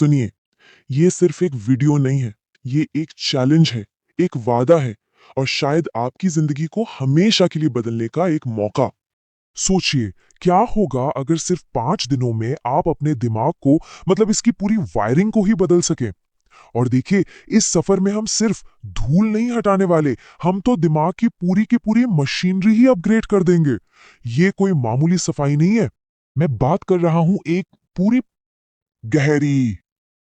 सुनिए, ये सिर्फ एक वीडियो नहीं है, ये एक चैलेंज है, एक वादा है और शायद आपकी जिंदगी को हमेशा के लिए बदलने का एक मौका। सोचिए, क्या होगा अगर सिर्फ 5 दिनों में आप अपने दिमाग को इसकी पूरी वायरिंग को ही बदल सके। और देखिए, इस सफर में हम सिर्फ धूल नहीं हटाने वाले, हम तो दिमाग की पूरी मशीनरी ही अपग्रेड कर देंगे। ये कोई मामूली सफाई नहीं है। मैं बात कर रहा हूं एक पूरी गहरी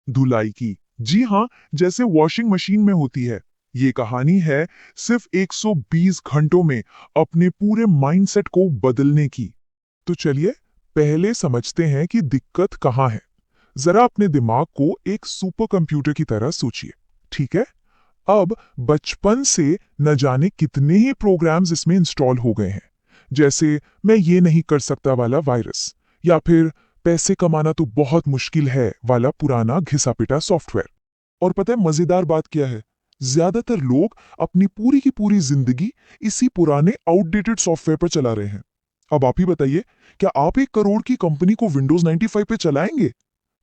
धुलाई की। जी हाँ, जैसे वॉशिंग मशीन में होती है। ये कहानी है सिर्फ 120 घंटों में अपने पूरे माइंडसेट को बदलने की। तो चलिए पहले समझते हैं कि दिक्कत कहाँ है। जरा अपने दिमाग को एक सुपर कंप्यूटर की तरह सोचिए, ठीक है? अब बचपन से न जाने कितने ही प्रोग्राम्स इसमें इंस्टॉल हो गए हैं, जैसे मैं ये नहीं कर सकता वाला वायरस, या फिर पैसे कमाना तो बहुत मुश्किल है वाला पुराना घिसा पिटा सॉफ्टवेयर। और पता है मजेदार बात क्या है? ज्यादातर लोग अपनी पूरी की पूरी जिंदगी इसी पुराने आउटडेटेड सॉफ्टवेयर पर चला रहे हैं। अब आप ही बताइए, क्या आप 1 करोड़ की कंपनी को विंडोज 95 पे चलाएंगे?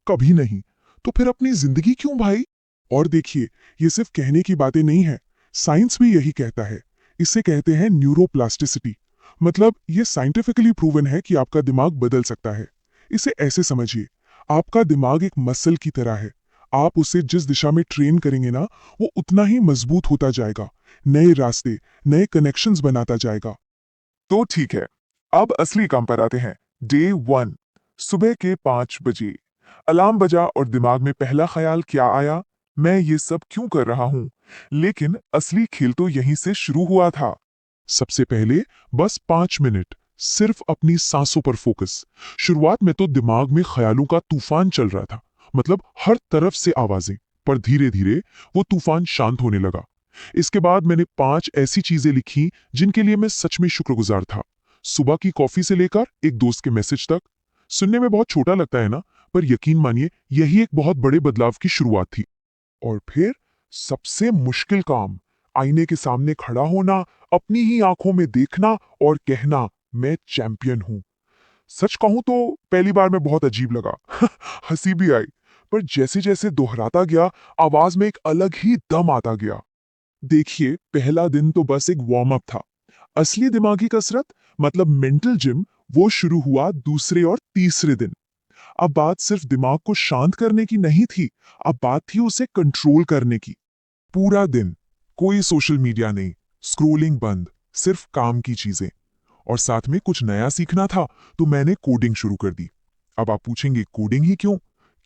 कभी नहीं। तो फिर अपनी जिंदगी क्यों भाई? और देखिए, ये सिर्फ कहने की बातें नहीं है, साइंस भी यही कहता है। इसे कहते हैं न्यूरोप्लास्टिसिटी। ये साइंटिफिकली प्रूवन है कि आपका दिमाग बदल सकता है। इसे ऐसे समझिए, आपका दिमाग एक मसल की तरह है। आप उसे जिस दिशा में ट्रेन करेंगे ना, वो उतना ही मजबूत होता जाएगा, नए रास्ते, नए कनेक्शंस बनाता जाएगा। तो ठीक है, अब असली काम पर आते हैं। डे 1, सुबह के 5 बजे अलार्म बजा और दिमाग में पहला ख्याल क्या आया? मैं ये सब क्यों कर रहा हूं? लेकिन असली खेल तो यहीं से शुरू हुआ था। सबसे पहले बस 5 मिनट सिर्फ अपनी सांसों पर फोकस। शुरुआत में तो दिमाग में ख्यालों का तूफान चल रहा था, हर तरफ से आवाजें। पर धीरे धीरे वो तूफान शांत होने लगा। इसके बाद मैंने 5 ऐसी चीजें लिखी जिनके लिए मैं सच में शुक्रगुजार था। सुबह की कॉफी से लेकर एक दोस्त के मैसेज तक। सुनने में बहुत छोटा लगता है ना, पर यकीन मानिए यही एक बहुत बड़े बदलाव की शुरुआत थी। और फिर सबसे मुश्किल काम, आईने के सामने खड़ा होना, अपनी ही आंखों में देखना और कहना, मैं चैंपियन हूं। सच कहूं तो पहली बार में बहुत अजीब लगा। हंसी भी आई। पर जैसे जैसे दोहराता गया, आवाज में एक अलग ही दम आता गया। देखिए, पहला दिन तो बस एक वार्म अप था। असली दिमागी कसरत, मेंटल जिम, वो शुरू हुआ दूसरे और तीसरे दिन। अब बात सिर्फ दिमाग को शांत करने की नहीं थी, अब बात थी उसे कंट्रोल करने की। पूरा दिन कोई सोशल मीडिया नहीं, स्क्रोलिंग बंद, सिर्फ काम की चीजें। और साथ में कुछ नया सीखना था, तो मैंने कोडिंग शुरू कर दी। अब आप पूछेंगे कोडिंग ही क्यों?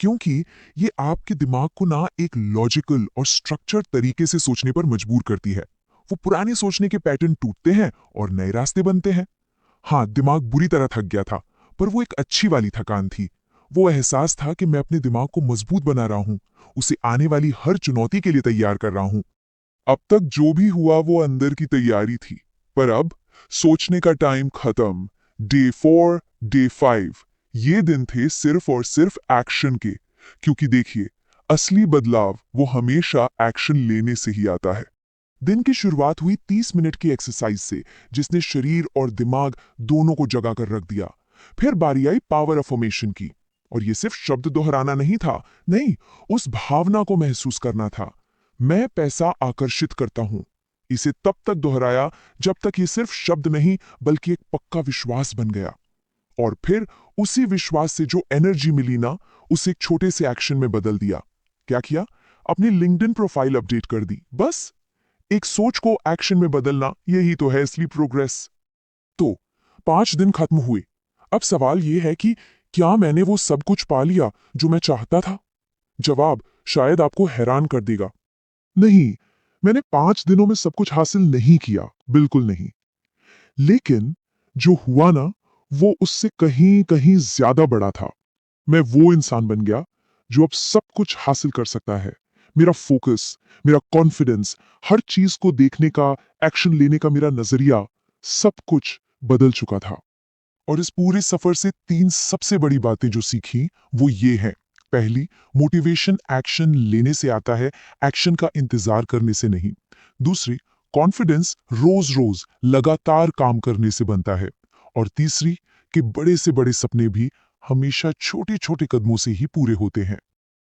क्योंकि ये आपके दिमाग को ना एक लॉजिकल और स्ट्रक्चर्ड तरीके से सोचने पर मजबूर करती है। वो पुराने सोचने के पैटर्न टूटते हैं और नए रास्ते बनते हैं। हाँ, दिमाग बुरी तरह थक गया था, पर वो एक अच्छी वाली थकान थी। वो एहसास था कि मैं अपने दिमाग को मजबूत बना रहा हूँ, उसे आने वाली हर चुनौती के लिए तैयार कर रहा हूँ। अब तक जो भी हुआ वो अंदर की तैयारी थी, पर अब सोचने का टाइम खत्म। डे 4, डे 5, ये दिन थे सिर्फ और सिर्फ एक्शन के। क्योंकि देखिए, असली बदलाव वो हमेशा एक्शन लेने से ही आता है। दिन की शुरुआत हुई 30 मिनट की एक्सरसाइज से, जिसने शरीर और दिमाग दोनों को जगा कर रख दिया। फिर बारी आई पावर अफर्मेशन की। और ये सिर्फ शब्द दोहराना नहीं था, नहीं, उस भावना को महसूस करना था। मैं पैसा आकर्षित करता हूं। इसे तब तक दोहराया जब तक ये सिर्फ शब्द नहीं, बल्कि एक पक्का विश्वास बन गया। और फिर उसी विश्वास से जो एनर्जी मिली ना, उसे एक छोटे से एक्शन में बदल दिया। क्या किया? अपनी लिंक्डइन प्रोफाइल अपडेट कर दी। बस एक सोच को एक्शन में बदलना, यही तो है असली प्रोग्रेस। तो 5 दिन खत्म हुए। अब सवाल यह है कि क्या मैंने वो सब कुछ पा लिया जो मैं चाहता था? जवाब शायद आपको हैरान कर देगा। नहीं, मैंने 5 दिनों में सब कुछ हासिल नहीं किया, बिल्कुल नहीं। लेकिन जो हुआ ना, वो उससे कहीं कहीं ज्यादा बड़ा था। मैं वो इंसान बन गया जो अब सब कुछ हासिल कर सकता है। मेरा फोकस, मेरा कॉन्फिडेंस, हर चीज को देखने का, एक्शन लेने का मेरा नजरिया, सब कुछ बदल चुका था। और इस पूरे सफर से 3 सबसे बड़ी बातें जो सीखी वो ये हैं। पहली, मोटिवेशन एक्शन लेने से आता है, एक्शन का इंतजार करने से नहीं। दूसरी, कॉन्फिडेंस रोज रोज लगातार काम करने से बनता है। और तीसरी, कि बड़े से बड़े सपने भी हमेशा छोटे छोटे कदमों से ही पूरे होते हैं।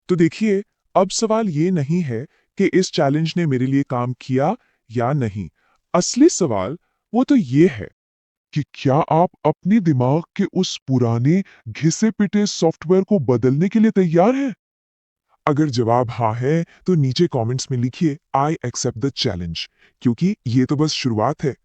तो देखिए, अब सवाल ये नहीं है कि इस चैलेंज ने मेरे लिए काम किया या नहीं। असली सवाल वो तो ये है कि क्या आप अपने दिमाग के उस पुराने घिसे-पिटे सॉफ्टवेयर को बदलने के लिए तैयार हैं? अगर जवाब हाँ है, तो नीचे कमेंट्स में लिखिए आई एक्सेप्ट द चैलेंज, क्योंकि ये तो बस शुरुआत है।